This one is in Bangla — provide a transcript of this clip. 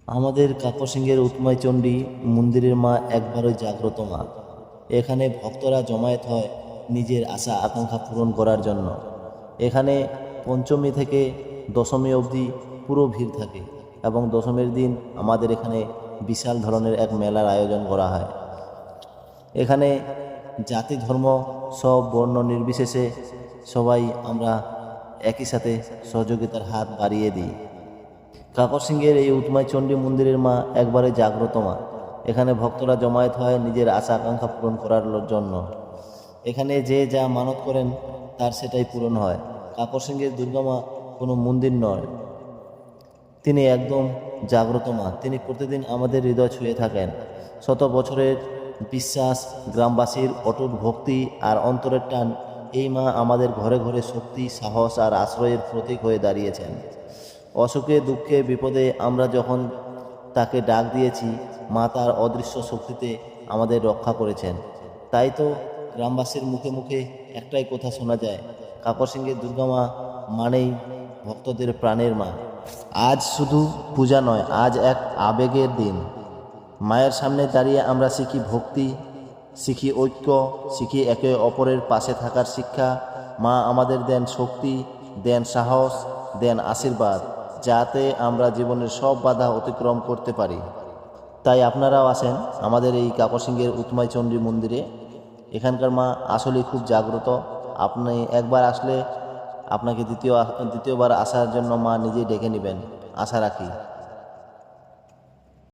আমাদের কাকরসিংহের উৎমাই চণ্ডী মন্দিরের মা একবারই জাগ্রত মা। এখানে ভক্তরা জমায়েত হয় নিজের আশা আকাঙ্ক্ষা পূরণ করার জন্য। এখানে পঞ্চমী থেকে দশমী অবধি পুরো ভিড় থাকে এবং দশমীর দিন আমাদের এখানে বিশাল ধরনের এক মেলার আয়োজন করা হয়। এখানে জাতি ধর্ম সব বর্ণ নির্বিশেষে সবাই আমরা একই সাথে সহযোগিতার হাত বাড়িয়ে দিই। কাকরসিংহের এই উৎমাই চণ্ডী মন্দিরের মা একবারে জাগ্রত মা। এখানে ভক্তরা জমায়েত হয় নিজের আশা আকাঙ্ক্ষা পূরণ করার জন্য। এখানে যে যা মানত করেন তার সেটাই পূরণ হয়। কাকরসিংহের দুর্গা মা কোনো মন্দির নয়, তিনি একদম জাগ্রত মা। তিনি প্রতিদিন আমাদের হৃদয় ছুঁয়ে থাকেন। শত বছরের বিশ্বাস, গ্রামবাসীর অটুট ভক্তি আর অন্তরের টান, এই মা আমাদের ঘরে ঘরে শক্তি, সাহস আর আশ্রয়ের প্রতীক হয়ে দাঁড়িয়েছেন। অসুখে দুঃখে বিপদে আমরা যখন তাকে ডাক দিয়েছি, মা তার অদৃশ্য শক্তিতে আমাদের রক্ষা করেছেন। তাই তো গ্রামবাসীর মুখে মুখে একটাই কথা শোনা যায়, কাকরসিংহের দুর্গা মা মানেই ভক্তদের প্রাণের মা। আজ শুধু পূজা নয়, আজ এক আবেগের দিন। মায়ের সামনে দাঁড়িয়ে আমরা শিখি ভক্তি, শিখি ঐক্য, শিখি একে অপরের পাশে থাকার শিক্ষা। মা আমাদের দেন শক্তি, দেন সাহস, দেন আশীর্বাদ, যাতে আমরা জীবনের সব বাধা অতিক্রম করতে পারি। তাই আপনারাও আসেন আমাদের এই কাকরসিংহের উৎমাই চণ্ডী মন্দিরে। এখানকার মা আসলেই খুব জাগ্রত। আপনি একবার আসলে আপনাকে দ্বিতীয়বার আসার জন্য মা নিজেই ডেকে নেবেন, আশা রাখি।